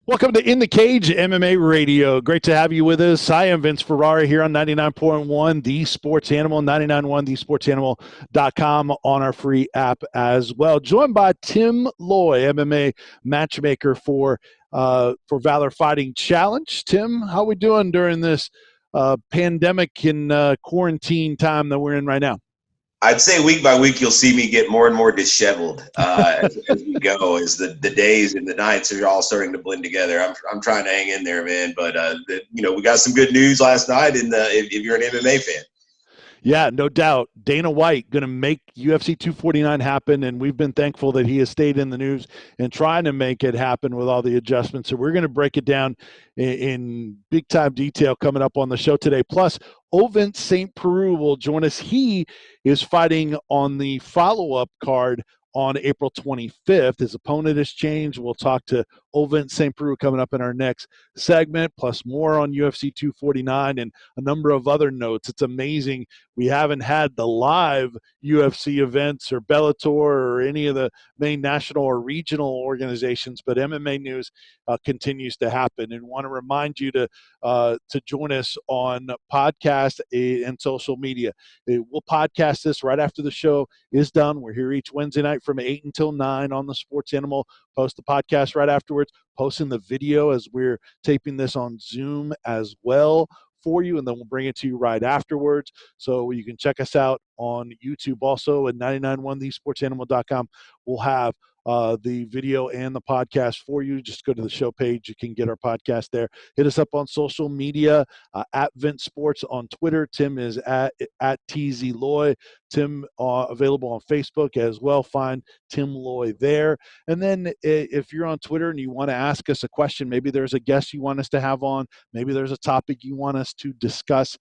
Welcome to In the Cage MMA Radio. Great to have you with us. I am Vince Ferrari here on 99.1 The Sports Animal, 991thesportsanimal.com on our free app as well. Joined by Tim Loy, MMA matchmaker for Valor Fighting Challenge. Tim, how are we doing during this pandemic and quarantine time that we're in right now? I'd say week by week you'll see me get more and more disheveled as we go, as the days and the nights are all starting to blend together. I'm trying to hang in there, man. But we got some good news last night. If you're an MMA fan. Yeah, no doubt. Dana White going to make UFC 249 happen, and we've been thankful that he has stayed in the news and trying to make it happen with all the adjustments. So we're going to break it down in big-time detail coming up on the show today. Plus, Ovent St. Peru will join us. He is fighting on the follow-up card on April 25th. His opponent has changed. We'll talk to Ovent St. Peru coming up in our next segment, plus more on UFC 249 and a number of other notes. It's amazing. We haven't had the live UFC events or Bellator or any of the main national or regional organizations, but MMA news continues to happen. And want to remind you to join us on podcast and social media. We'll podcast this right after the show is done. We're here each Wednesday night from 8 until 9 on the Sports Animal. Post the podcast right afterwards, posting the video as we're taping this on Zoom as well for you, and then we'll bring it to you right afterwards. So you can check us out on YouTube also at 991thesportsanimal.com. We'll have the video and the podcast for you. Just go to the show page. You can get our podcast there. Hit us up on social media, at Vince Sports on Twitter. Tim is at TZ Loy. Tim available on Facebook as well. Find Tim Loy there. And then if you're on Twitter and you want to ask us a question, maybe there's a guest you want us to have on, maybe there's a topic you want us to discuss,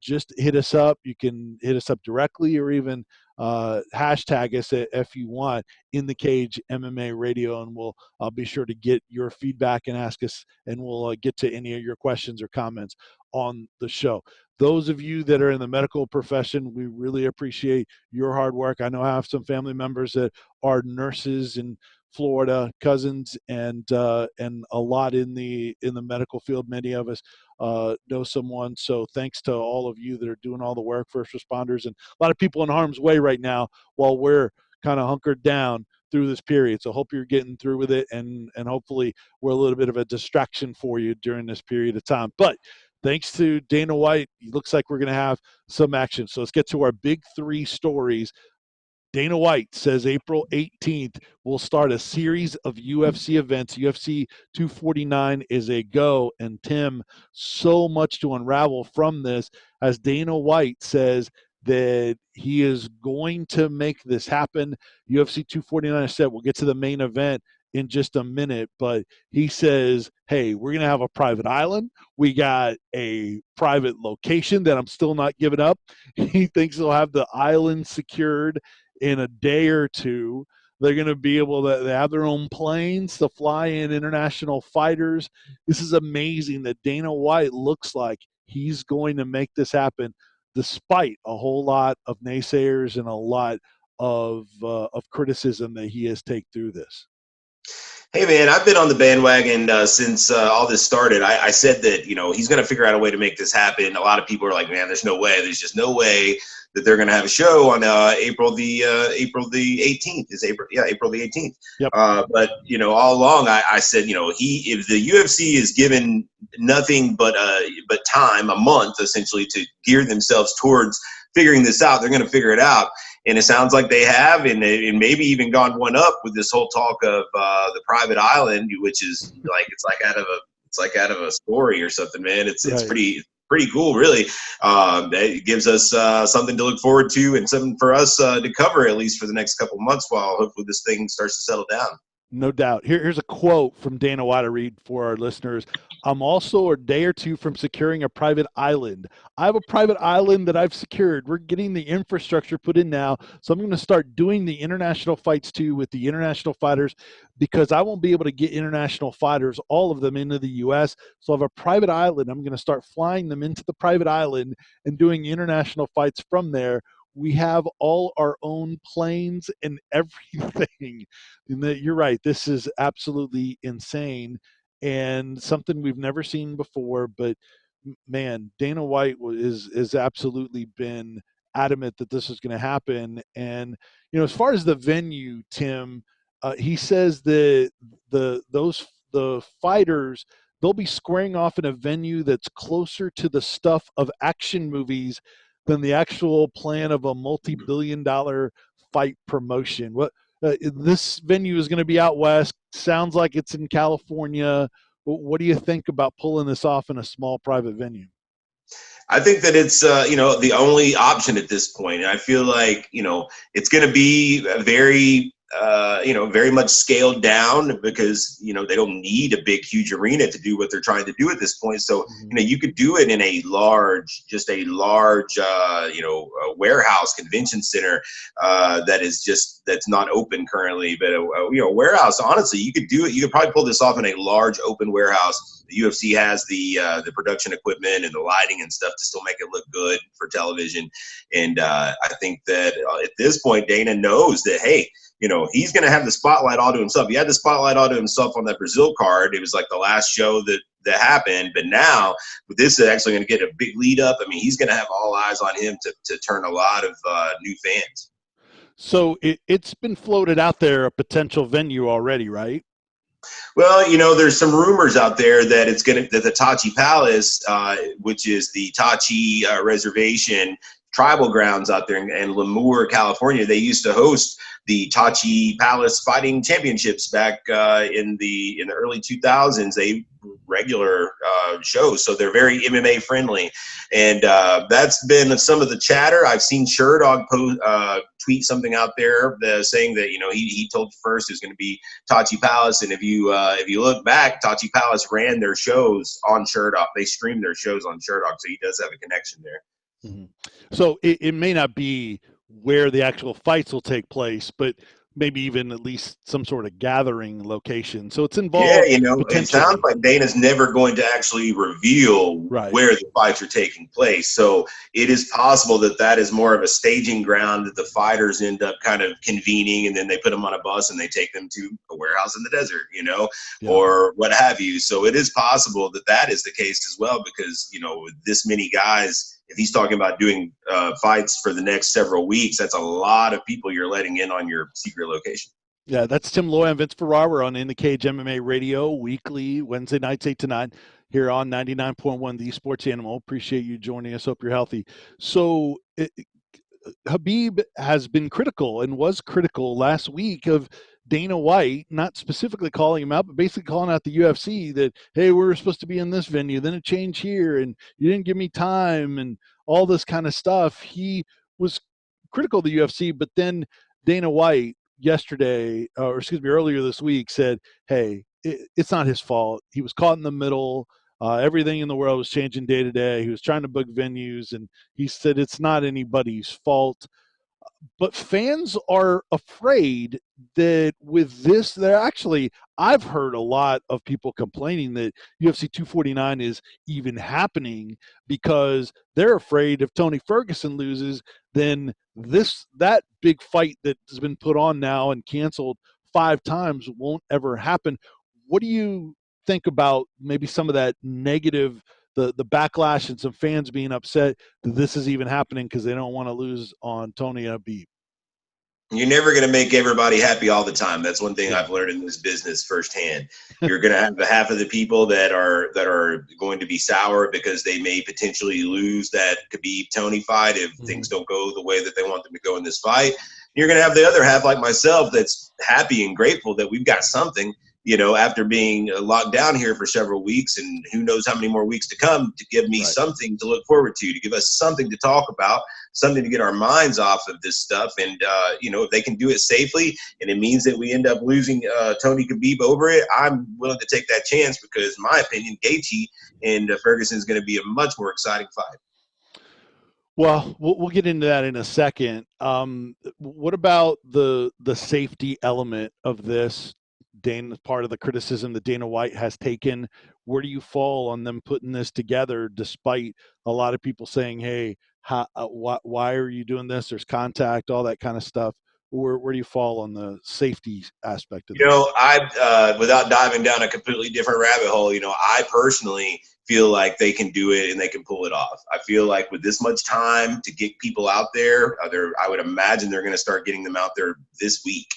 just hit us up. You can hit us up directly or even hashtag us if you want, In the Cage MMA Radio, and we'll be sure to get your feedback and ask us, and we'll get to any of your questions or comments on the show. Those of you that are in the medical profession, we really appreciate your hard work. I know I have some family members that are nurses in Florida, cousins, and a lot in the medical field. Many of us know someone. So thanks to all of you that are doing all the work, first responders, and a lot of people in harm's way right now while we're kind of hunkered down through this period. So hope you're getting through with it, and hopefully we're a little bit of a distraction for you during this period of time. But thanks to Dana White, it looks like we're going to have some action. So let's get to our big three stories. Dana White says April 18th will start a series of UFC events. UFC 249 is a go. And Tim, so much to unravel from this, as Dana White says that he is going to make this happen. UFC 249, I said, we'll get to the main event in just a minute, but he says, hey, we're going to have a private island. We got a private location that I'm still not giving up. He thinks they'll have the island secured in a day or two. They're going to be able to have their own planes to fly in international fighters. This is amazing that Dana White looks like he's going to make this happen, despite a whole lot of naysayers and a lot of criticism that he has taken through this. Hey, man, I've been on the bandwagon since all this started. I said that, he's going to figure out a way to make this happen. A lot of people are like, man, there's no way. There's just no way that they're going to have a show on April the 18th. April the 18th. Yep. But all along I said, if the UFC is given nothing but time, a month essentially, to gear themselves towards figuring this out, they're going to figure it out. And it sounds like they have, and maybe even gone one up with this whole talk of the private island, which is like it's like out of a story or something, man. It's pretty cool, really. It gives us something to look forward to and something for us to cover, at least for the next couple of months, while hopefully this thing starts to settle down. No doubt. Here's a quote from Dana White to read for our listeners. I'm also a day or two from securing a private island. I have a private island that I've secured. We're getting the infrastructure put in now. So I'm going to start doing the international fights too with the international fighters, because I won't be able to get international fighters, all of them, into the U.S. So I have a private island. I'm going to start flying them into the private island and doing international fights from there. We have all our own planes and everything. And you're right. This is absolutely insane. and something we've never seen before. But man, Dana White is absolutely been adamant that this is going to happen. And as far as the venue, Tim, he says that the fighters, they'll be squaring off in a venue that's closer to the stuff of action movies than the actual plan of a multi-billion-dollar fight promotion. This venue is going to be out west. Sounds like it's in California. What do you think about pulling this off in a small private venue? I think that it's the only option at this point. And I feel like it's going to be very very much scaled down because they don't need a big huge arena to do what they're trying to do at this point. So you could do it in a large warehouse convention center that's not open currently. But a warehouse, honestly, you could do it. You could probably pull this off in a large open warehouse. The UFC has the production equipment and the lighting and stuff to still make it look good for television. And I think that at this point, Dana knows that, hey, he's going to have the spotlight all to himself. He had the spotlight all to himself on that Brazil card. It was like the last show that happened. But now, with this actually going to get a big lead up, I mean, he's going to have all eyes on him to turn a lot of new fans. So it's been floated out there, a potential venue already, right? Well, there's some rumors out there that that the Tachi Palace, which is the Tachi Reservation tribal grounds out there in Lemoore, California, they used to host the Tachi Palace Fighting Championships back in the early 2000s. They regular shows, so they're very MMA friendly, and that's been some of the chatter. I've seen Sherdog tweet something out there saying that he told first it was going to be Tachi Palace, and if you look back, Tachi Palace ran their shows on Sherdog. They streamed their shows on Sherdog, so he does have a connection there. Mm-hmm. So it may not be where the actual fights will take place, but maybe even at least some sort of gathering location. So it's involved. Yeah, it sounds like Dana's never going to actually reveal where the fights are taking place. So it is possible that is more of a staging ground that the fighters end up kind of convening, and then they put them on a bus and they take them to a warehouse in the desert, or what have you. So it is possible that is the case as well, because, with this many guys, if he's talking about doing fights for the next several weeks, that's a lot of people you're letting in on your secret location. Yeah, that's Tim Loy and Vince Ferrar. We're on In the Cage MMA Radio weekly, Wednesday nights 8 to 9 here on 99.1 The Sports Animal. Appreciate you joining us. Hope you're healthy. So Habib has been critical and was critical last week of Dana White, not specifically calling him out, but basically calling out the UFC that, hey, we were supposed to be in this venue, then it changed here, and you didn't give me time, and all this kind of stuff. He was critical of the UFC, but then Dana White earlier this week said, hey, it's not his fault. He was caught in the middle. Everything in the world was changing day to day. He was trying to book venues, and he said it's not anybody's fault. But fans are afraid that with this, I've heard a lot of people complaining that UFC 249 is even happening because they're afraid if Tony Ferguson loses, then that big fight that has been put on now and canceled 5 times won't ever happen. What do you think about maybe some of that negative, the backlash and some fans being upset that this is even happening because they don't want to lose on Tony Habib? You're never going to make everybody happy all the time. That's one thing I've learned in this business firsthand. You're going to have half of the people that are going to be sour because they may potentially lose that Khabib Tony fight if things don't go the way that they want them to go in this fight. You're going to have the other half, like myself, that's happy and grateful that we've got something, after being locked down here for several weeks, and who knows how many more weeks to come, to give me something to look forward to give us something to talk about, something to get our minds off of this stuff. And, if they can do it safely and it means that we end up losing Tony Khabib over it, I'm willing to take that chance because, in my opinion, Gaethje and Ferguson is going to be a much more exciting fight. Well, we'll get into that in a second. What about the safety element of this? Part of the criticism that Dana White has taken. Where do you fall on them putting this together, despite a lot of people saying, "Hey, why are you doing this? There's contact, all that kind of stuff." where do you fall on the safety aspect of You this? know, I without diving down a completely different rabbit hole, I personally feel like they can do it and they can pull it off. I feel like with this much time to get people out there, I would imagine they're going to start getting them out there this week.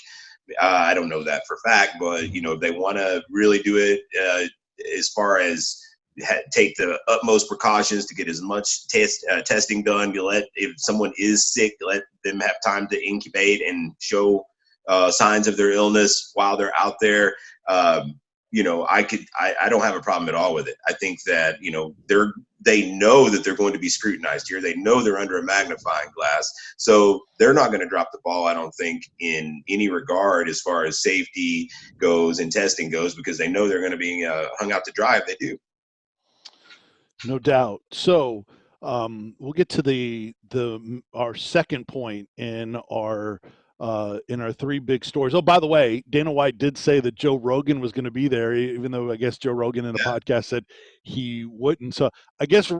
I don't know that for a fact, but if they want to really do it, as far as take the utmost precautions to get as much testing done. If someone is sick, let them have time to incubate and show signs of their illness while they're out there. I don't have a problem at all with it. I think that they know that they're going to be scrutinized here. They know they're under a magnifying glass, so they're not going to drop the ball, I don't think, in any regard as far as safety goes and testing goes, because they know they're going to be hung out to dry if they do. No doubt. So we'll get to our second point in our three big stories. Oh, by the way, Dana White did say that Joe Rogan was going to be there, even though I guess Joe Rogan in a Yeah. podcast said he wouldn't. So I guess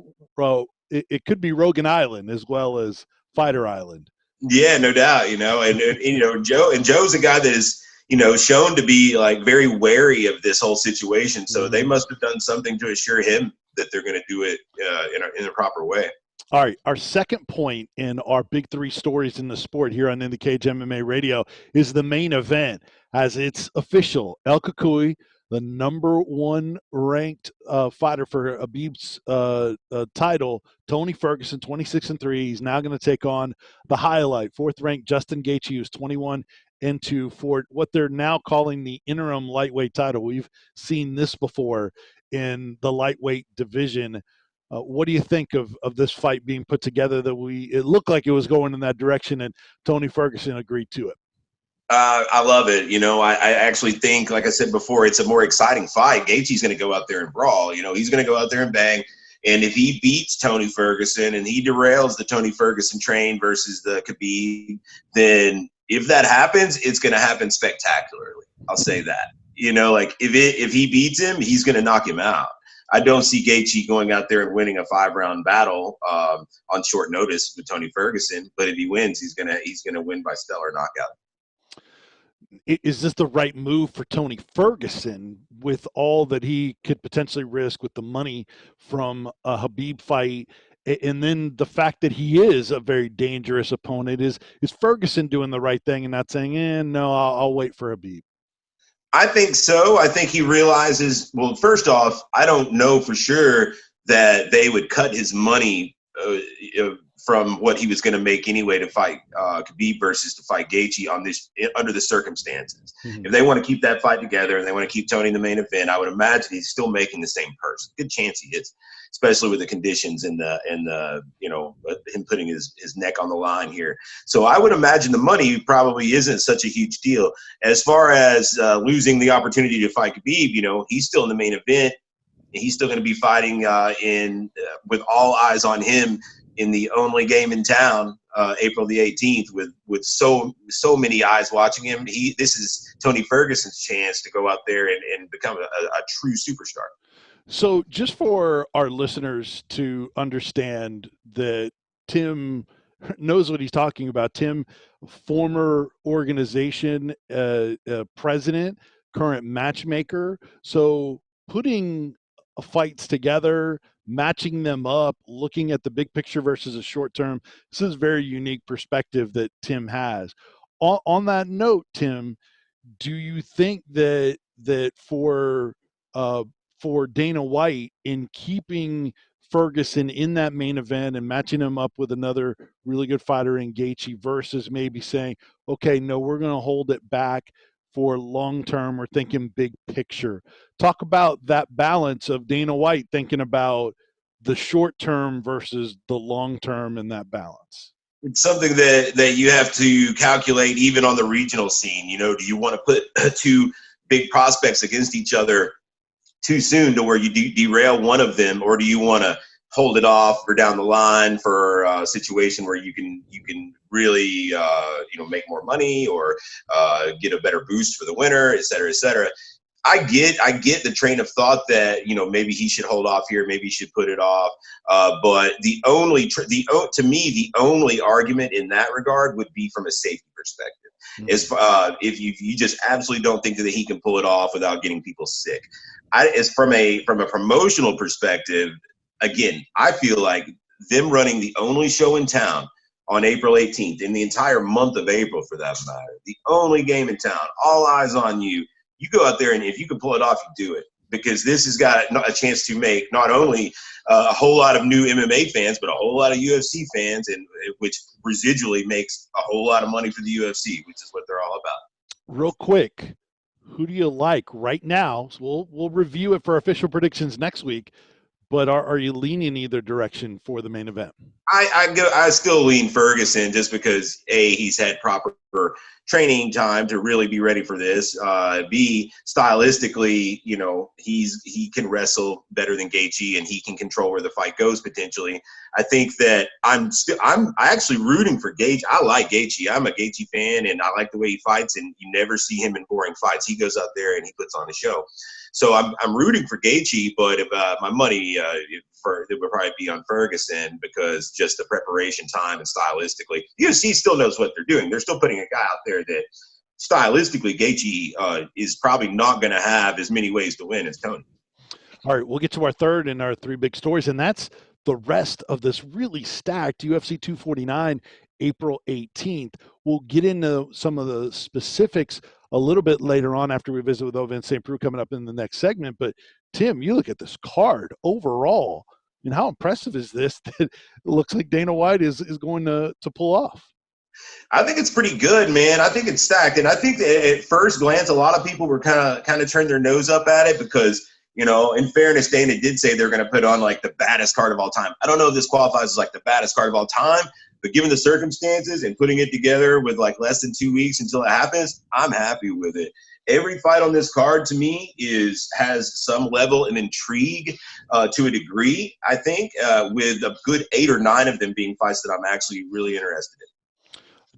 it could be Rogan Island as well as Fighter Island. Yeah, no doubt. Joe's a guy that is shown to be like very wary of this whole situation. So they must have done something to assure him that they're going to do it in a proper way. All right, our second point in our big three stories in the sport here on In the Cage MMA Radio is the main event, as it's official. El Kakui, the number one ranked fighter for Habib's title, Tony Ferguson, 26-3. He's now going to take on the highlight, fourth ranked Justin Gaethje, who's 21-2 for what they're now calling the interim lightweight title. We've seen this before in the lightweight division. What do you think of this fight being put together? It looked like it was going in that direction, and Tony Ferguson agreed to it. I love it. I actually think, like I said before, it's a more exciting fight. Gaethje's going to go out there and brawl. He's going to go out there and bang. And if he beats Tony Ferguson and he derails the Tony Ferguson train versus the Khabib, then if that happens, it's going to happen spectacularly. I'll say that. If he beats him, he's going to knock him out. I don't see Gaethje going out there and winning a 5-round battle on short notice with Tony Ferguson. But if he wins, he's gonna win by stellar knockout. Is this the right move for Tony Ferguson with all that he could potentially risk with the money from a Habib fight? And then the fact that he is a very dangerous opponent, is Ferguson doing the right thing and not saying, no, I'll wait for Habib? I think so. I think he realizes, well, first off, I don't know for sure that they would cut his money from what he was going to make anyway to fight Khabib versus to fight Gaethje under the circumstances. Mm-hmm. If they want to keep that fight together and they want to keep Tony in the main event, I would imagine he's still making the same person. Good chance he is, especially with the conditions and him putting his neck on the line here. So I would imagine the money probably isn't such a huge deal. As far as losing the opportunity to fight Khabib, he's still in the main event. He's still going to be fighting with all eyes on him in the only game in town, April the 18th, with so many eyes watching him. This is Tony Ferguson's chance to go out there and become a true superstar. So just for our listeners to understand that Tim knows what he's talking about, Tim, former organization president, current matchmaker. So putting fights together, matching them up, looking at the big picture versus a short term, this is a very unique perspective that Tim has. On that note, Tim, do you think that for Dana White, in keeping Ferguson in that main event and matching him up with another really good fighter in Gaethje versus maybe saying, okay, no, we're going to hold it back for long term, or thinking big picture? Talk about that balance of Dana White thinking about the short term versus the long term and that balance. It's something that you have to calculate even on the regional scene. Do you want to put two big prospects against each other too soon to where you derail one of them, or do you want to hold it off for down the line for a situation where you can really make more money or get a better boost for the winner, et cetera, et cetera? I get the train of thought that, you know, maybe he should hold off here, maybe he should put it off. But to me, the only argument in that regard would be from a safety perspective. If you just absolutely don't think that he can pull it off without getting people sick. As from a promotional perspective, again, I feel like them running the only show in town on April 18th, in the entire month of April for that matter, the only game in town, all eyes on you. You go out there, and if you can pull it off, you do it, because this has got a chance to make not only a whole lot of new MMA fans, but a whole lot of UFC fans, and which residually makes a whole lot of money for the UFC, which is what they're all about. Real quick, who do you like right now? So we'll review it for official predictions next week. But are you leaning either direction for the main event? I still lean Ferguson, just because he's had proper training time to really be ready for this. B, stylistically, you know, he can wrestle better than Gaethje, and he can control where the fight goes potentially. I think that I'm actually rooting for Gaethje. I like Gaethje. I'm a Gaethje fan, and I like the way he fights. And you never see him in boring fights. He goes out there and he puts on a show. So I'm rooting for Gaethje, but if my money it would probably be on Ferguson, because just the preparation time and stylistically, UFC still knows what they're doing. They're still putting a guy out there that stylistically Gaethje is probably not going to have as many ways to win as Tony. All right, we'll get to our third and our three big stories, and that's the rest of this really stacked UFC 249 April 18th. We'll get into some of the specifics a little bit later on after we visit with Ovince St. Preux coming up in the next segment. But Tim, you look at this card overall, and how impressive is this that it looks like Dana White is going to pull off? I think it's pretty good, man. I think it's stacked. And I think that at first glance, a lot of people were kind of turned their nose up at it because, you know, in fairness, Dana did say they're going to put on like the baddest card of all time. I don't know if this qualifies as like the baddest card of all time, but given the circumstances and putting it together with like less than 2 weeks until it happens, I'm happy with it. Every fight on this card to me has some level of intrigue to a degree, I think, with a good 8 or 9 of them being fights that I'm actually really interested in.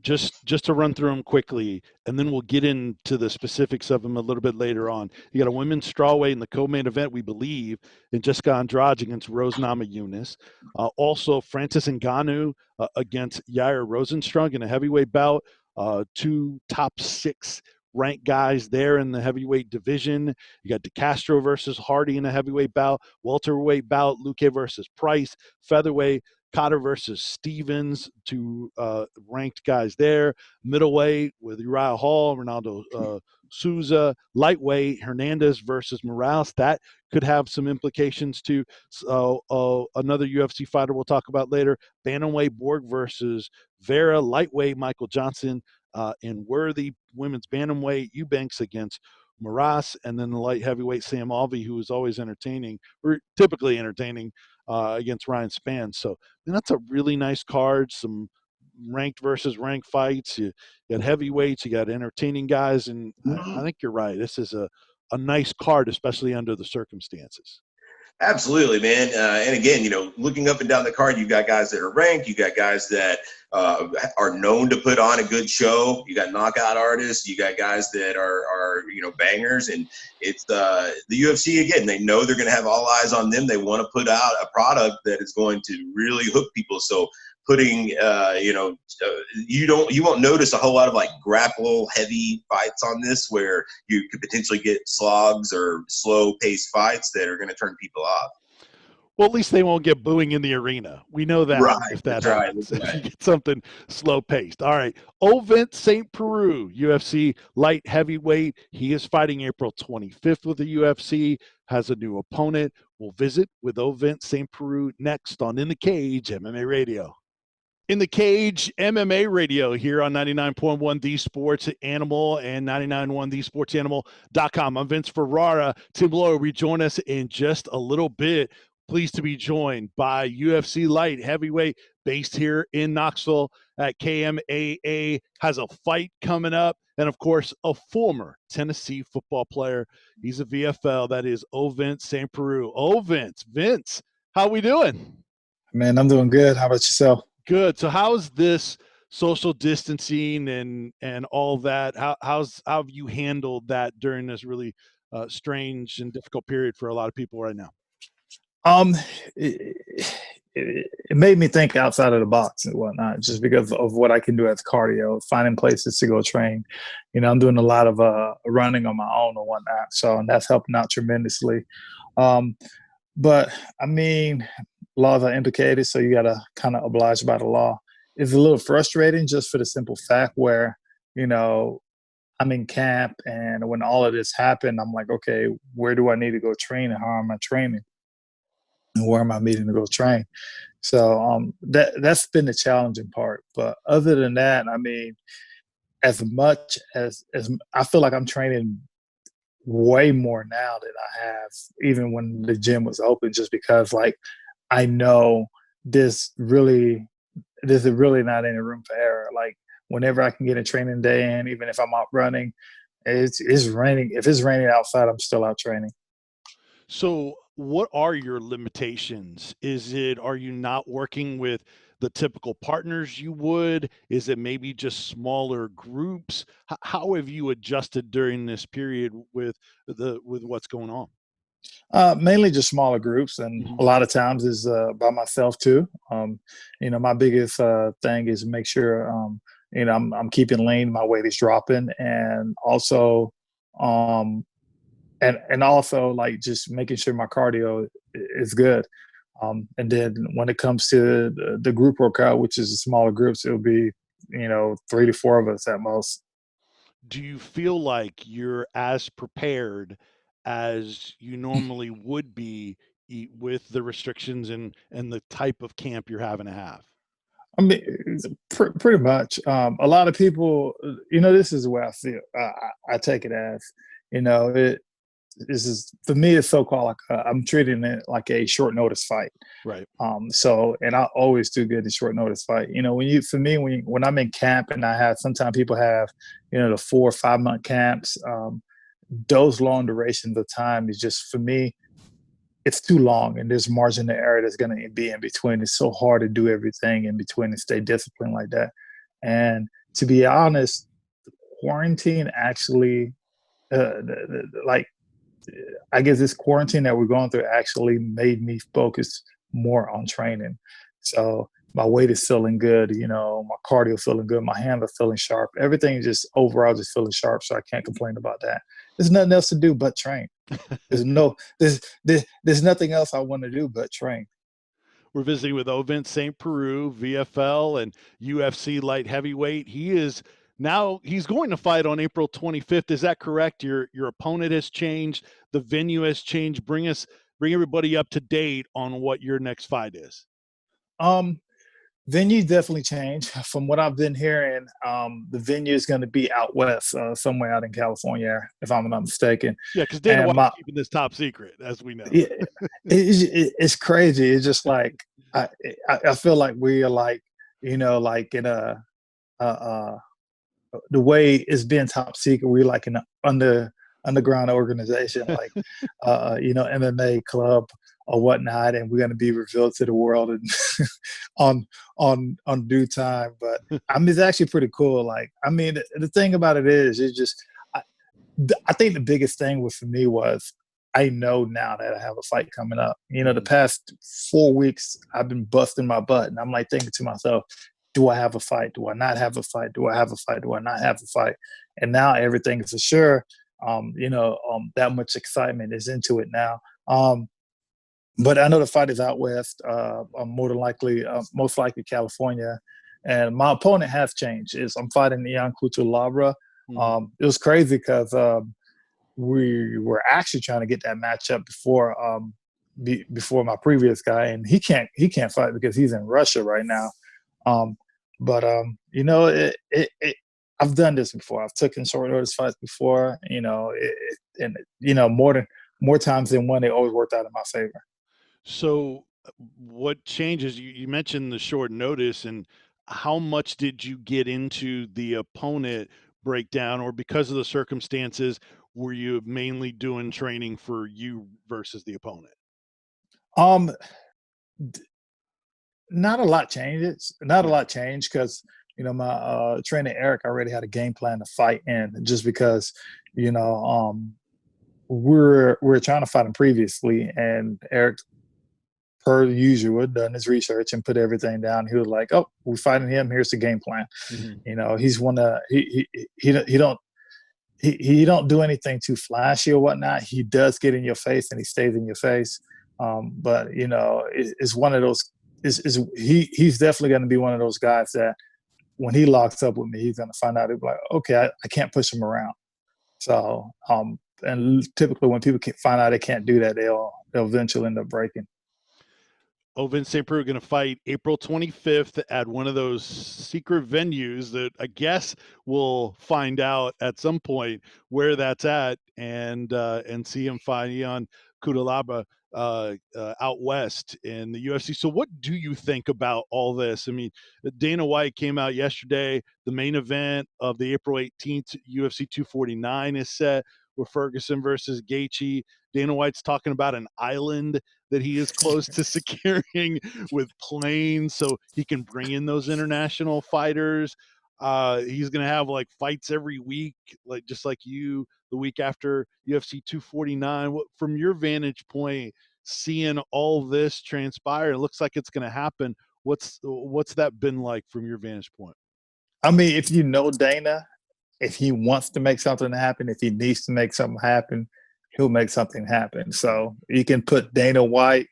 Just to run through them quickly, and then we'll get into the specifics of them a little bit later on. You got a women's strawweight in the co-main event, we believe, in Jessica Andrade against Rose Namajunas. Also, Francis Ngannou against Yair Rozenstruik in a heavyweight bout. 2 top 6 ranked guys there in the heavyweight division. You got DeCastro versus Hardy in a heavyweight bout. Welterweight bout, Luque versus Price. Featherweight, Cotter versus Stevens, 2 ranked guys there. Middleweight with Uriah Hall, Ronaldo Souza. Lightweight, Hernandez versus Morales. That could have some implications too. Another UFC fighter we'll talk about later. Bantamweight, Borg versus Vera. Lightweight, Michael Johnson and Worthy. Women's bantamweight, Eubanks against Moraes. And then the light heavyweight, Sam Alvey, who is always entertaining, or typically entertaining, against Ryan Spann. So that's a really nice card. Some ranked versus ranked fights. You got heavyweights, you got entertaining guys, and I think you're right. This is a nice card, especially under the circumstances. Absolutely, man. And again, you know, looking up and down the card, you've got guys that are ranked. You got guys that are known to put on a good show. You got knockout artists. You got guys that are you know, bangers. And it's the UFC, again, they know they're going to have all eyes on them. They want to put out a product that is going to really hook people. So putting, you know, you won't notice a whole lot of like grapple heavy fights on this, where you could potentially get slogs or slow paced fights that are going to turn people off. Well, at least they won't get booing in the arena. We know that, right, if that happens. Right. If you get something slow paced. All right. Ovince St. Preux, UFC light heavyweight. He is fighting April 25th with the UFC, has a new opponent. We'll visit with Ovince St. Preux next on In the Cage MMA Radio. In the Cage MMA Radio here on 99.1 The Sports Animal and 99.1 TheSportsAnimal.com. I'm Vince Ferrara. Tim Lowe will join us in just a little bit. Pleased to be joined by UFC light heavyweight based here in Knoxville at KMAA. Has a fight coming up. And, of course, a former Tennessee football player. He's a VFL. That is Ovince St. Preux. Ovince, Vince, how we doing? Man, I'm doing good. How about yourself? Good. So how's this social distancing and all that? How have you handled that during this really strange and difficult period for a lot of people right now? Um, it, it made me think outside of the box and whatnot, just because of what I can do as cardio, finding places to go train. I'm doing a lot of running on my own and whatnot, so and that's helping out tremendously. Um, but I mean, laws are implicated, so you got to kind of oblige by the law. It's a little frustrating just for the simple fact where, you know, I'm in camp, and when all of this happened, I'm like, okay, where do I need to go train and how am I training? And where am I meeting to go train? So that's been the challenging part. But other than that, I mean, as much as I feel like I'm training way more now than I have even when the gym was open, just because like I know this really there's really not any room for error. Like whenever I can get a training day in, even if I'm out running, it's raining. If it's raining outside, I'm still out training. So, what are your limitations? Are you not working with the typical partners you would? Is it maybe just smaller groups? How have you adjusted during this period with what's going on? Mainly just smaller groups, and Mhm. a lot of times is by myself too. My biggest thing is make sure I'm keeping lean, my weight is dropping, and also um, and also like just making sure my cardio is good. And then when it comes to the group workout, which is smaller groups, it'll be 3 to 4 of us at most. Do you feel like you're as prepared as you normally would be with the restrictions and the type of camp you're having to have? I mean, pretty much. A lot of people, this is the way I feel. I take it as, it. This is for me. It's so called like I'm treating it like a short notice fight. Right. And I always do good in short notice fight. For me, when I'm in camp and I have sometimes people have, the 4 or 5 month camps. Those long durations of time is just for me it's too long and there's margin of error that's going to be in between. It's so hard to do everything in between and stay disciplined like that. And to be honest, quarantine actually, like, I guess this quarantine that we're going through actually made me focus more on training. So my weight is feeling good, my cardio feeling good, my hands are feeling sharp. Everything is just overall just feeling sharp. So I can't complain about that. There's nothing else to do but train. There's nothing else I want to do but train. We're visiting with Ovin St. Peru, VFL and UFC light heavyweight. He's going to fight on April 25th. Is that correct? Your opponent has changed, the venue has changed. Bring everybody up to date on what your next fight is. Um, Venue definitely changed. From what I've been hearing, the venue is going to be out west, somewhere out in California, if I'm not mistaken. Yeah, because Dana And White's keeping this top secret, as we know. yeah, it's crazy. It's just like I, I feel like we are like like in a the way it's been top secret. We're like in an underground organization, like MMA club or whatnot, and we're going to be revealed to the world and on on due time. But I mean, it's actually pretty cool. Like, I mean, the thing about it is, it's just I, I think the biggest thing for me was I know now that I have a fight coming up. The past 4 weeks I've been busting my butt, and I'm like thinking to myself, do I have a fight? Do I not have a fight? Do I have a fight? Do I not have a fight? And now everything is for sure. That much excitement is into it now. But I know the fight is out west, more than likely, most likely California. And my opponent has changed. I'm fighting Ian Labra. Mhm. It was crazy because we were actually trying to get that matchup before my previous guy, and he can't fight because he's in Russia right now. Um, but I've done this before. I've taken short notice fights before. And more times than one, they always worked out in my favor. So, what changes? You mentioned the short notice, and how much did you get into the opponent breakdown, or because of the circumstances, were you mainly doing training for you versus the opponent? Um, Not a lot changes. Not a Yeah. lot changed because my trainer Eric already had a game plan to fight in, just because you know we're trying to fight him previously, and Eric, per usual, done his research and put everything down. He was like, "Oh, we're fighting him. Here's the game plan." Mm-hmm. You know, he's one of he don't do anything too flashy or whatnot. He does get in your face and he stays in your face. But you know, it's one of those. He's definitely going to be one of those guys that when he locks up with me, he's going to find out. He'll be like, okay, I can't push him around. So, and typically when people find out they can't do that, they'll eventually end up breaking. Ovince St. Preux going to fight April 25th at one of those secret venues that I guess we'll find out at some point where that's at, and see him fight Ion Cutelaba out west in the UFC. So what do you think about all this? I mean, Dana White came out yesterday. The main event of the April 18th UFC 249 is set with Ferguson versus Gaethje. Dana White's talking about an island that he is close to securing with planes so he can bring in those international fighters. He's going to have like fights every week, like just like you, the week after UFC 249. What, from your vantage point, seeing all this transpire, it looks like it's going to happen. What's that been like from your vantage point? I mean, if you know Dana, if he wants to make something happen, if he needs to make something happen, he'll make something happen. So you can put Dana White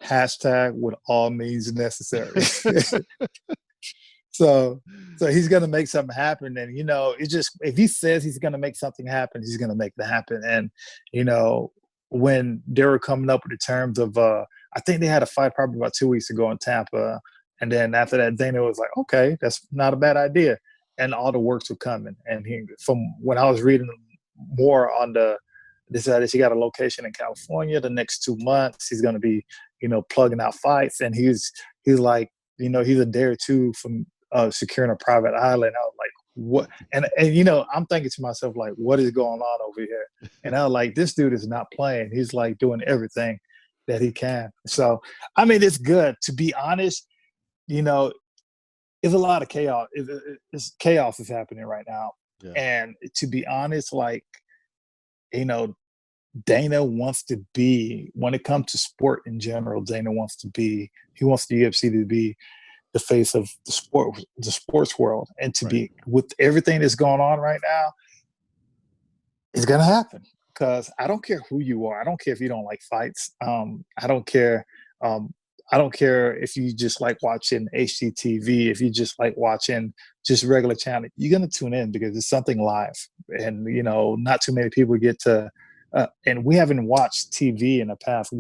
hashtag with all means necessary. so he's gonna make something happen. And you know, it just if he says he's gonna make something happen, he's gonna make that happen. And you know, when they were coming up with the terms of I think they had a fight probably about 2 weeks ago in Tampa. And then after that, Dana was like, okay, that's not a bad idea. And all the works were coming. And he, from when I was reading more on they said he got a location in California the next 2 months. He's going to be, you know, plugging out fights. And he's like, you know, he's a day or two from securing a private island. I was like, what? And you know, I'm thinking to myself, like, what is going on over here? And I was like, this dude is not playing. He's like doing everything that he can. So, I mean, it's good. To be honest, you know, it's a lot of chaos. Chaos is happening right now. Yeah. And to be honest, like, you know, Dana wants to be, when it comes to sport in general, he wants the UFC to be the face of the sports world. And to be, with everything that's going on right now, it's going to happen. Because I don't care who you are. I don't care if you don't like fights. I don't care. I don't care if you just like watching HGTV, if you just like watching just regular channel, you're going to tune in because it's something live. And, you know, not too many people get to, and we haven't watched TV in the past,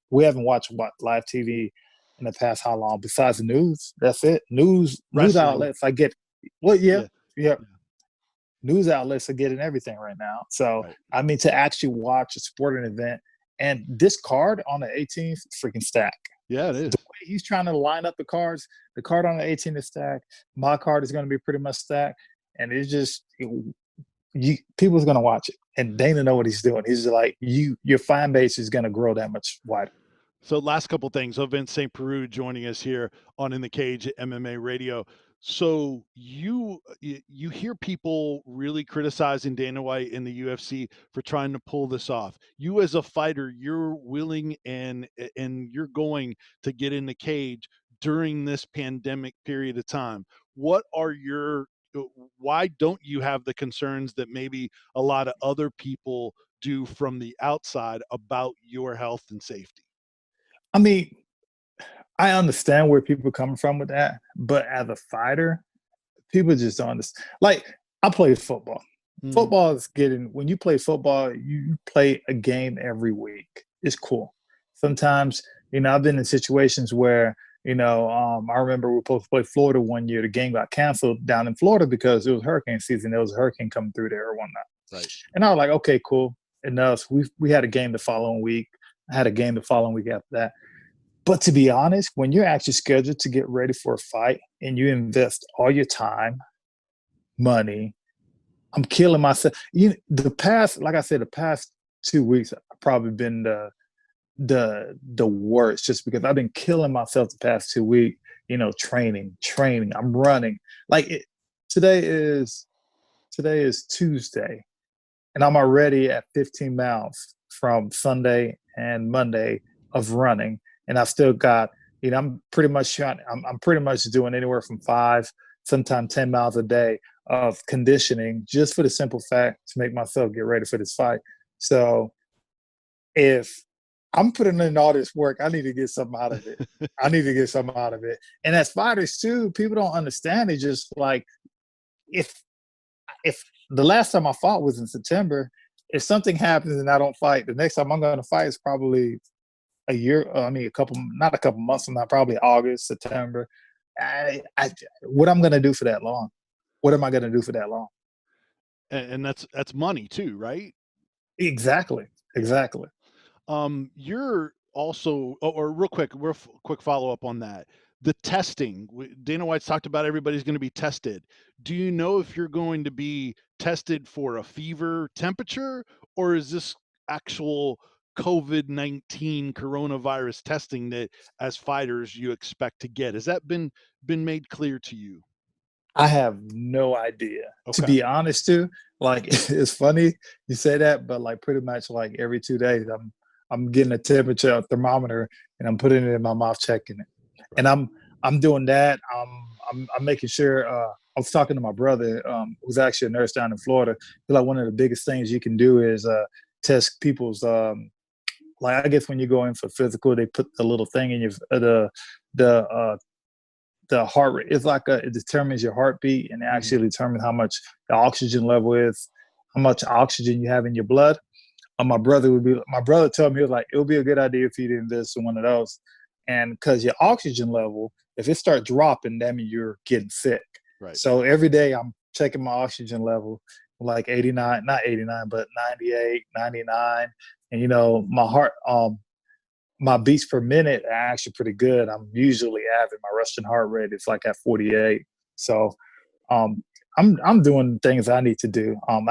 we haven't watched live TV in the past how long? Besides the news, that's it. News outlets, I get, well, yeah. News outlets are getting everything right now. So, I mean, to actually watch a sporting event, and this card on the 18th, freaking stack. Yeah, it is. The way he's trying to line up the cards, the card on the 18th is stacked. My card is going to be pretty much stacked. And it's just, people's going to watch it. And Dana know what he's doing. He's like, your fan base is going to grow that much wider. So last couple of things. Ovince St. Preux joining us here on In the Cage at MMA Radio. So you hear people really criticizing Dana White in the UFC for trying to pull this off. You as a fighter, you're willing and you're going to get in the cage during this pandemic period of time. Why don't you have the concerns that maybe a lot of other people do from the outside about your health and safety? I mean, I understand where people are coming from with that, but as a fighter, people just don't understand. Like, I play football. Mm-hmm. Football is when you play football, you play a game every week. It's cool. Sometimes, you know, I've been in situations where, you know, I remember we were supposed to play Florida one year. The game got canceled down in Florida because it was hurricane season. There was a hurricane coming through there or whatnot. Right. And I was like, okay, cool. And we had a game the following week. I had a game the following week after that. But to be honest, when you're actually scheduled to get ready for a fight and you invest all your time, money, I'm killing myself. The past 2 weeks, I've probably been the worst, just because I've been killing myself the past 2 weeks, you know, training. I'm running. Like today is Tuesday. and I'm already at 15 miles from Sunday and Monday of running, and I've still got, I'm pretty much trying. I'm pretty much doing anywhere from 5, sometimes 10 miles a day of conditioning, just for the simple fact to make myself get ready for this fight. So if I'm putting in all this work, I need to get something out of it. I need to get something out of it. And as fighters too, people don't understand. It's just like, if the last time I fought was in September, if something happens and I don't fight, the next time I'm going to fight is probably a year. Not a couple months from now, probably August, September. What I'm going to do for that long? What am I going to do for that long? And that's money too, right? Exactly. You're also, or real quick follow up on that. The testing, Dana White's talked about everybody's going to be tested. Do you know if you're going to be tested for a fever temperature, or is this actual COVID-19 coronavirus testing that as fighters you expect to get? Has that been made clear to you? I have no idea. To Okay. be honest, too, like it's funny you say that, but like pretty much like every 2 days, I'm getting a temperature a thermometer and I'm putting it in my mouth, checking it, and I'm doing that. I'm making sure. I was talking to my brother, who's actually a nurse down in Florida. I feel like one of the biggest things you can do is test people's like, I guess when you go in for physical, they put the little thing in your the the heart rate. It's like it determines your heartbeat, and it actually determines how much the oxygen level is, how much oxygen you have in your blood. My brother told me, he was like, it would be a good idea if you did invest in one of those, and because your oxygen level, if it starts dropping, that means you're getting sick. Right. So every day I'm checking my oxygen level, like 89, not 89, but 98, 99, and my heart, my beats per minute are actually pretty good. I'm usually having my resting heart rate, it's like at 48. So um, I'm doing things I need to do. I'm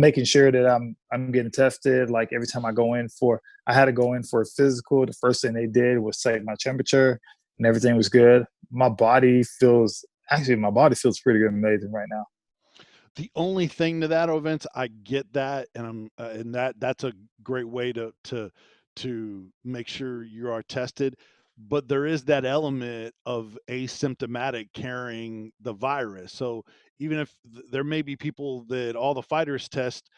making sure that I'm getting tested. Like every time I had to go in for a physical. The first thing they did was take my temperature, and everything was good. My body feels pretty good, amazing right now. The only thing to that, Vince, I get that, and that's a great way to make sure you are tested. But there is that element of asymptomatic carrying the virus. So even if there may be people that all the fighters test,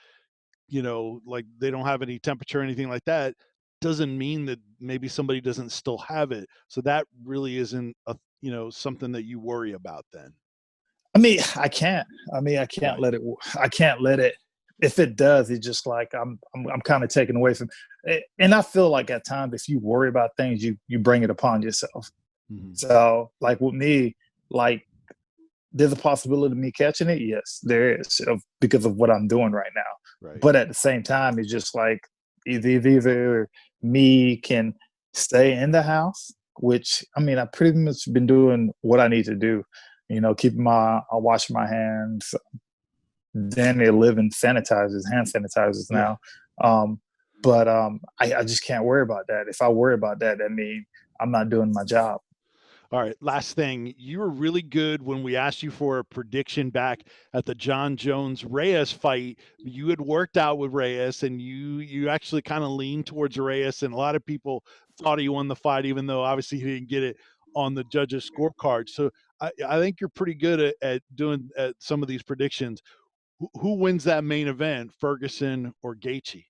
like they don't have any temperature or anything like that, doesn't mean that maybe somebody doesn't still have it. So that really isn't something that you worry about then. I can't. I can't Right. let it. I can't let it. If it does, it's just like I'm kind of taken away from. And I feel like at times, if you worry about things, you bring it upon yourself. Mm-hmm. So, like with me, like there's a possibility of me catching it. Yes, there is, because of what I'm doing right now. Right. But at the same time, it's just like either me can stay in the house, which I've pretty much been doing what I need to do. I wash my hands. Then they live in hand sanitizers now. I just can't worry about that. If I worry about that, that means I'm not doing my job. All right, last thing. You were really good when we asked you for a prediction back at the John Jones Reyes fight. You had worked out with Reyes, and you actually kind of leaned towards Reyes, and a lot of people thought he won the fight, even though obviously he didn't get it on the judges' scorecard. So I think you're pretty good at doing some of these predictions. Who wins that main event, Ferguson or Gaethje?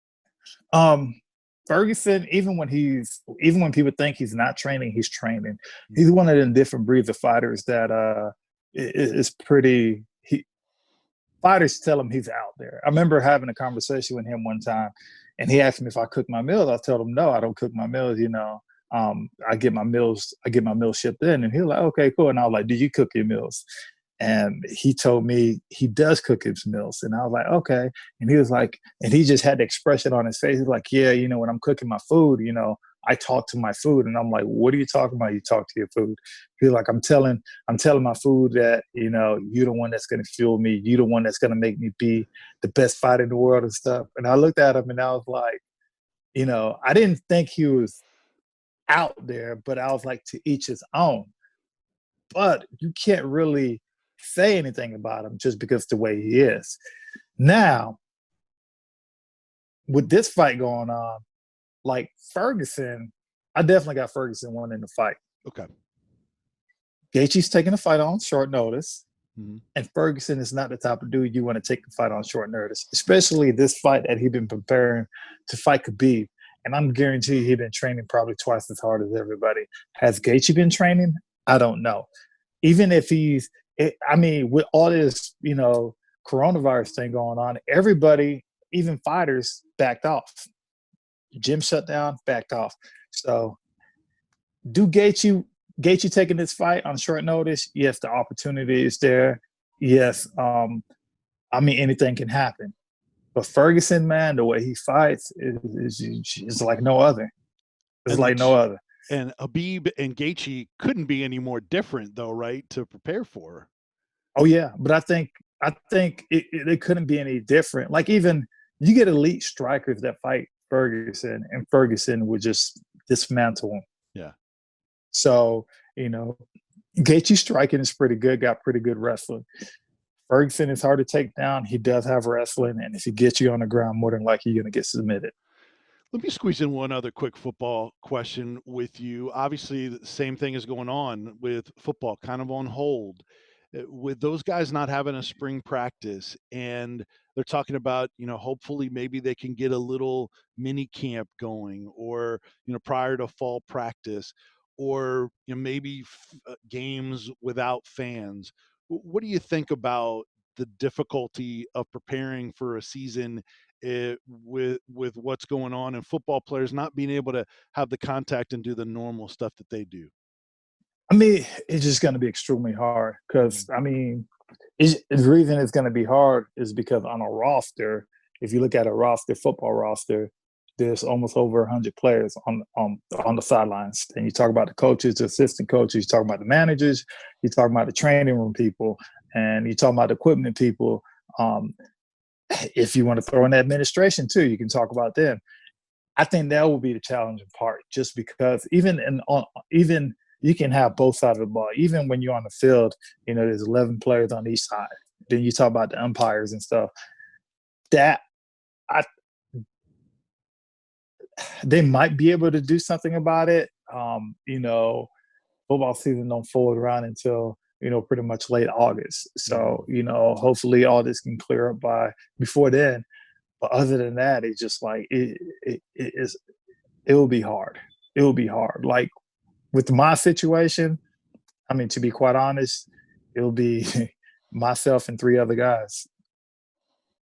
Ferguson, even when people think he's not training, he's training. He's one of them different breeds of fighters that is pretty. Fighters tell him he's out there. I remember having a conversation with him one time, and he asked me if I cook my meals. I told him no, I don't cook my meals. I get my meals shipped in, and he was like, okay, cool. And I was like, do you cook your meals? And he told me he does cook his meals. And I was like, okay. And he was like, and he just had the expression on his face. He's like, yeah, when I'm cooking my food, I talk to my food. And I'm like, what are you talking about? You talk to your food. He's like, I'm telling my food that, you're the one that's going to fuel me. You're the one that's going to make me be the best fighter in the world and stuff. And I looked at him and I was like, I didn't think he was out there, but I was like, to each his own. But you can't really say anything about him just because the way he is. Now, with this fight going on, like Ferguson, I definitely got Ferguson winning the fight. Okay. Gaethje's taking the fight on short notice. Mm-hmm. And Ferguson is not the type of dude you want to take the fight on short notice, especially this fight that he's been preparing to fight Khabib. And I'm guaranteed he's been training probably twice as hard as everybody. Has Gaethje been training? I don't know. Even if with all this, coronavirus thing going on, everybody, even fighters, backed off. Gym shut down, backed off. So do Gaethje taking this fight on short notice? Yes, the opportunity is there. Yes, anything can happen. But Ferguson, man, the way he fights is like no other. It's like no other. And Khabib and Gaethje couldn't be any more different, though, right? To prepare for. Oh yeah, but I think it couldn't be any different. Like even you get elite strikers that fight Ferguson, and Ferguson would just dismantle him. Yeah. So Gaethje striking is pretty good. Got pretty good wrestling. Ferguson is hard to take down. He does have wrestling, and if he gets you on the ground, more than likely you're going to get submitted. Let me squeeze in one other quick football question with you. Obviously, the same thing is going on with football, kind of on hold. With those guys not having a spring practice, and they're talking about, hopefully maybe they can get a little mini camp going, or, prior to fall practice, or maybe games without fans. What do you think about the difficulty of preparing for a season with what's going on, and football players not being able to have the contact and do the normal stuff that they do? It's just going to be extremely hard because, the reason it's going to be hard is because on a roster, if you look at a football roster, there's almost over 100 players on the sidelines. And you talk about the coaches, the assistant coaches, you talk about the managers, you talk about the training room people, and you talk about the equipment people. If you want to throw in the administration too, you can talk about them. I think that will be the challenging part, just because even you can have both sides of the ball. Even when you're on the field, there's 11 players on each side. Then you talk about the umpires and stuff. They might be able to do something about it. Football season don't fold around until, pretty much late August. So, hopefully all this can clear up before then. But other than that, it's just like it will be hard. It will be hard. Like with my situation, to be quite honest, it'll be myself and 3 other guys.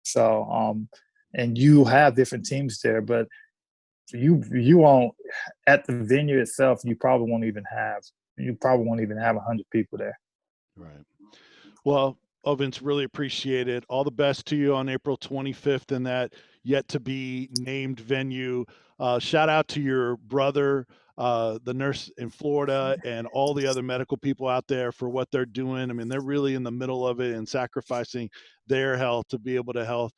So, and you have different teams there, but you won't, at the venue itself, you probably won't even have 100 people there. Right. Well, Vince, really appreciate it. All the best to you on April 25th in that yet to be named venue. Shout out to your brother, the nurse in Florida, and all the other medical people out there for what they're doing. They're really in the middle of it and sacrificing their health to be able to help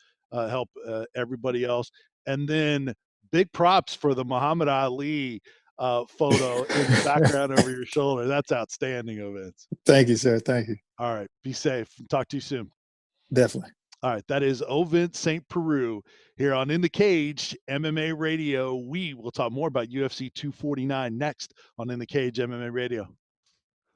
everybody else. And then big props for the Muhammad Ali photo in the background over your shoulder. That's outstanding, Vince. Thank you, sir. Thank you. All right. Be safe. Talk to you soon. Definitely. All right. That is Vince St. Peru here on In the Cage MMA Radio. We will talk more about UFC 249 next on In the Cage MMA Radio.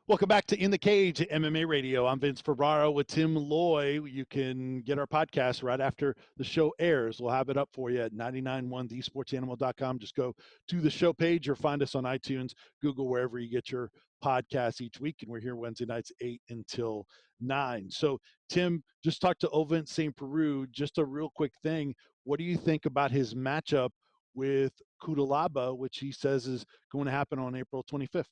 Welcome back to In the Cage MMA Radio. I'm Vince Ferraro with Tim Loy. You can get our podcast right after the show airs. We'll have it up for you at 991thesportsanimal.com. Just go to the show page or find us on iTunes, Google, wherever you get your podcasts each week. And we're here Wednesday nights, 8 until 9. So, Tim, just talked to Ovince St. Peru. Just a real quick thing. What do you think about his matchup with Kudalaba, which he says is going to happen on April 25th?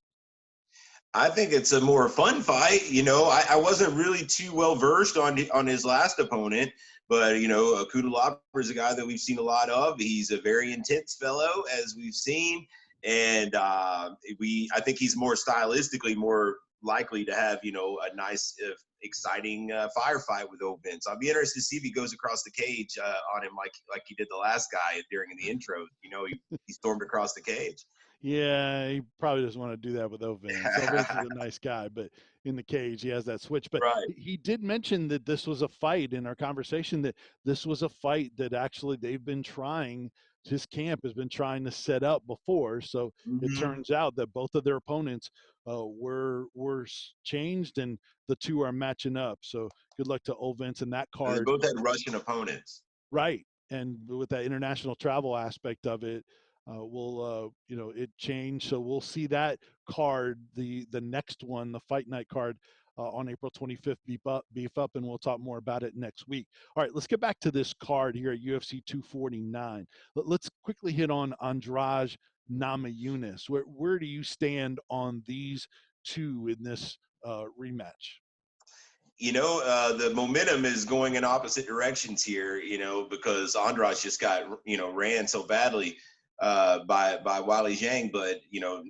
I think it's a more fun fight. I wasn't really too well versed on his last opponent, but Kudalaba is a guy that we've seen a lot of. He's a very intense fellow, as we've seen, and I think he's more stylistically more likely to have a nice, exciting firefight with Ovince. I'll be interested to see if he goes across the cage on him like he did the last guy during the intro. He stormed across the cage. Yeah, he probably doesn't want to do that with Ovens. Ovens is a nice guy, but in the cage, he has that switch. But Right. he did mention that this was a fight in our conversation, that this was a fight that actually they've been trying, his camp has been trying to set up before. So it Mm-hmm. turns out that both of their opponents were changed, and the two are matching up. So good luck to Ovens and that They card. both had Russian opponents. Right. And with that international travel aspect of it, it changed. So we'll see that card, the next one, the fight night card, on April 25th, beef up, and we'll talk more about it next week. All right, let's get back to this card here at UFC 249. Let's quickly hit on Andrade Namajunas. Where do you stand on these two in this rematch? The momentum is going in opposite directions here, because Andrade just got, ran so badly by Wiley Zhang. But,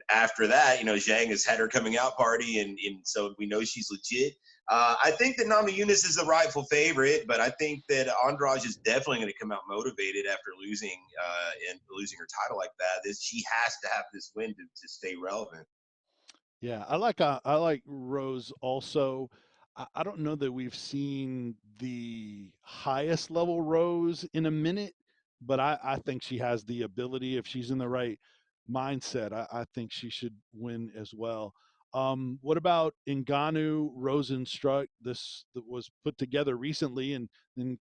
after that, Zhang has had her coming out party, and so we know she's legit. I think that Namajunas is the rightful favorite, but I think that Andrade is definitely going to come out motivated after losing her title like that. She has to have this win to stay relevant. Yeah, I like Rose also. I don't know that we've seen the highest level Rose in a minute, but I think she has the ability if she's in the right mindset. I think she should win as well. What about Ngannou Rosenstruck? This that was put together recently and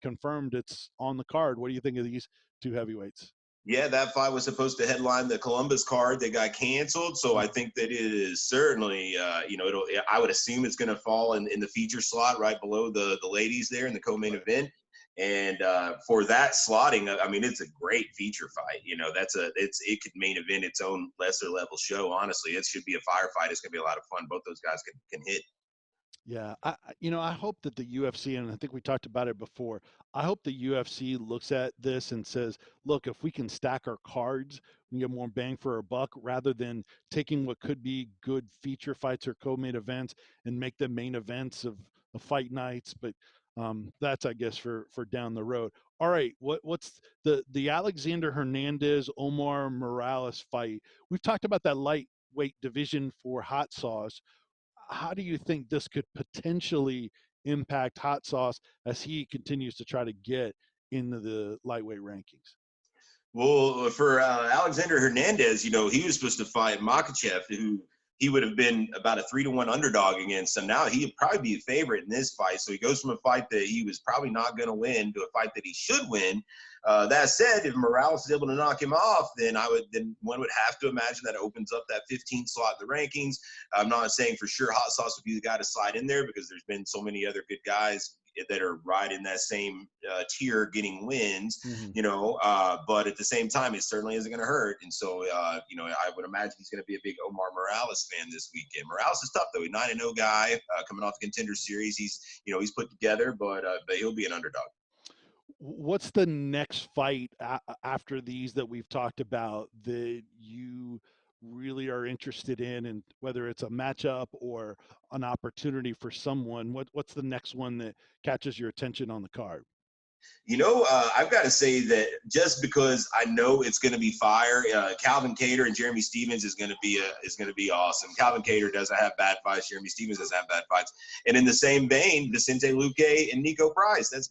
confirmed it's on the card. What do you think of these two heavyweights? Yeah, that fight was supposed to headline the Columbus card that got canceled. So I think that it is certainly, I would assume it's going to fall in the feature slot right below the ladies there in the co-main event. And for that slotting, I mean, it's a great feature fight. It could main event its own lesser level show. Honestly, it should be a firefight. It's going to be a lot of fun. Both those guys can hit. Yeah, I hope that the UFC, and I think we talked about it before, I hope the UFC looks at this and says, look, if we can stack our cards, we can get more bang for our buck rather than taking what could be good feature fights or co-main events and make them main events of fight nights. But that's, I guess, for down the road. All right, what's the Alexander Hernandez Omar Morales fight? We've talked about that lightweight division for hot sauce. How do you think this could potentially impact hot sauce as he continues to try to get into the lightweight rankings? Well, for Alexander Hernandez, he was supposed to fight Makachev, who he would have been about a 3-1 underdog against. So now he'd probably be a favorite in this fight. So he goes from a fight that he was probably not going to win to a fight that he should win. That said, if Morales is able to knock him off, then one would have to imagine that opens up that 15th slot in the rankings. I'm not saying for sure Hot Sauce would be the guy to slide in there because there's been so many other good guys that are right in that same tier getting wins, but at the same time, it certainly isn't going to hurt. And so, I would imagine he's going to be a big Omar Morales fan this weekend. Morales is tough, though. He's 9-0 guy coming off the Contender Series. He's put together, but he'll be an underdog. What's the next fight after these that we've talked about that you really are interested in, and whether it's a matchup or an opportunity for someone? What's the next one that catches your attention on the card? I've got to say that just because I know it's going to be fire, Calvin Kattar and Jeremy Stephens is going to be awesome. Calvin Kattar doesn't have bad fights. Jeremy Stephens doesn't have bad fights. And in the same vein, Vicente Luque and Nico Price, those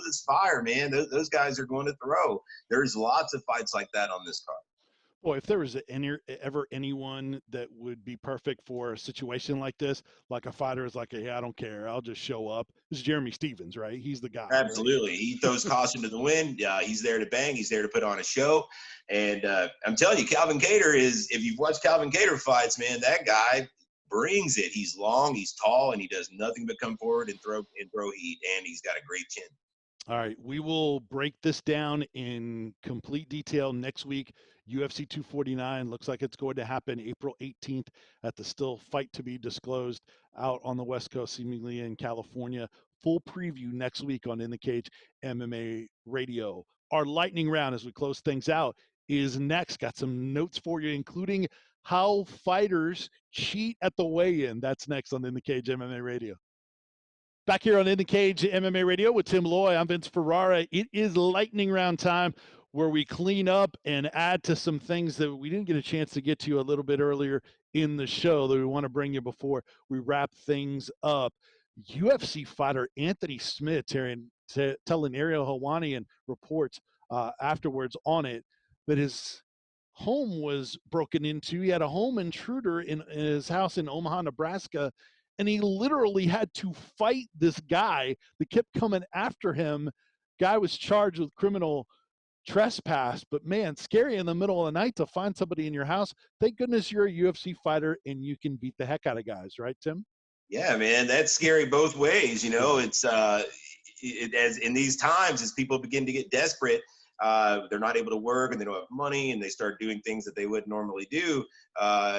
is fire, man. Those guys are going to throw. There's lots of fights like that on this card. Boy, if there was ever anyone that would be perfect for a situation like this, like a fighter is like, hey, I don't care, I'll just show up. This is Jeremy Stephens, right? He's the guy. Absolutely. Right? He throws caution to the wind. He's there to bang. He's there to put on a show. And I'm telling you, Calvin Kattar if you've watched Calvin Kattar fights, man, that guy brings it. He's long, he's tall, and he does nothing but come forward and throw heat. And he's got a great chin. All right, we will break this down in complete detail next week. UFC 249 looks like it's going to happen April 18th at the still fight to be disclosed out on the West Coast, seemingly in California. Full preview next week on In the Cage MMA Radio. Our lightning round as we close things out is next. Got some notes for you, including how fighters cheat at the weigh-in. That's next on In the Cage MMA Radio. Back here on In the Cage MMA Radio with Tim Loy. I'm Vince Ferrara. It is lightning round time. where we clean up and add to some things that we didn't get a chance to get to a little bit earlier in the show that we want to bring you before we wrap things up. UFC fighter Anthony Smith telling Ariel Helwani and reports afterwards on it that his home was broken into. He had a home intruder in his house in Omaha, Nebraska, and he literally had to fight this guy that kept coming after him. Guy was charged with criminal trespass, but man, scary in the middle of the night to find somebody in your house. Thank goodness you're a UFC fighter and you can beat the heck out of guys, right, Tim? Yeah, man, that's scary both ways. It's as in these times as people begin to get desperate, they're not able to work and they don't have money and they start doing things that they wouldn't normally do.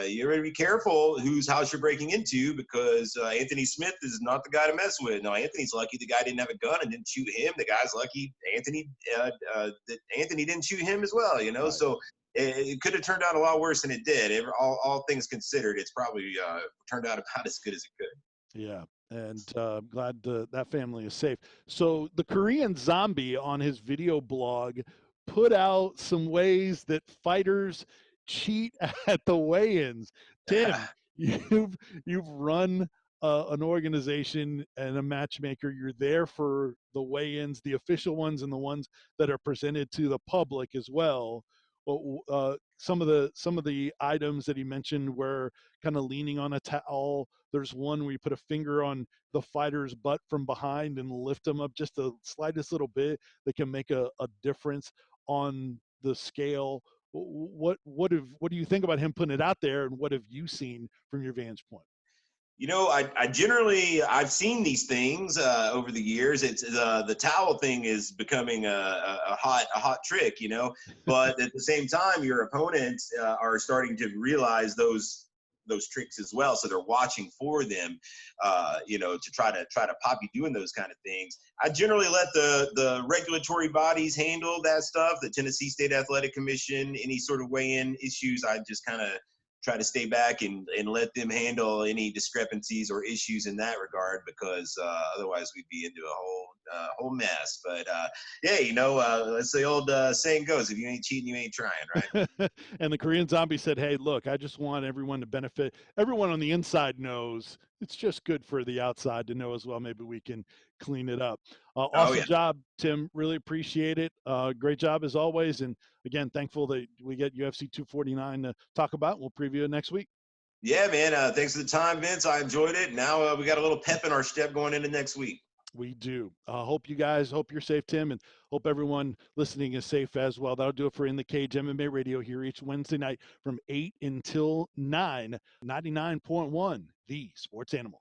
You better be careful whose house you're breaking into, because Anthony Smith is not the guy to mess with. No, Anthony's lucky the guy didn't have a gun and didn't shoot him. The guy's lucky that Anthony didn't shoot him as well. Right. So it could have turned out a lot worse than it did. All things considered, it's probably turned out about as good as it could. Yeah, and I'm glad that family is safe. So the Korean Zombie on his video blog put out some ways that fighters cheat at the weigh-ins. Tim, you've run an organization and a matchmaker. You're there for the weigh-ins, the official ones, and the ones that are presented to the public as well. Some of the items that he mentioned were kind of leaning on a towel. There's one where you put a finger on the fighter's butt from behind and lift them up just the slightest little bit that can make a difference on the scale. What do you think about him putting it out there, and what have you seen from your vantage point? I've seen these things over the years. It's the towel thing is becoming a hot trick, but at the same time, your opponents are starting to realize those tricks as well. So they're watching for them, to try to pop you doing those kind of things. I generally let the regulatory bodies handle that stuff. The Tennessee State Athletic Commission, any sort of weigh-in issues, I just kind of try to stay back and let them handle any discrepancies or issues in that regard, because otherwise we'd be into a whole mess. But as the old saying goes, if you ain't cheating, you ain't trying, right? And the Korean Zombie said, hey, look, I just want everyone to benefit. Everyone on the inside knows. It's just good for the outside to know as well. Maybe we can clean it up. Awesome job, Tim. Really appreciate it. Great job as always. And again, thankful that we get UFC 249 to talk about. We'll preview it next week. Yeah, man. Thanks for the time, Vince. I enjoyed it. Now we got a little pep in our step going into next week. We do. Hope you're safe, Tim, and hope everyone listening is safe as well. That'll do it for In the Cage MMA Radio here each Wednesday night from 8 until 9, 99.1, the Sports Animal.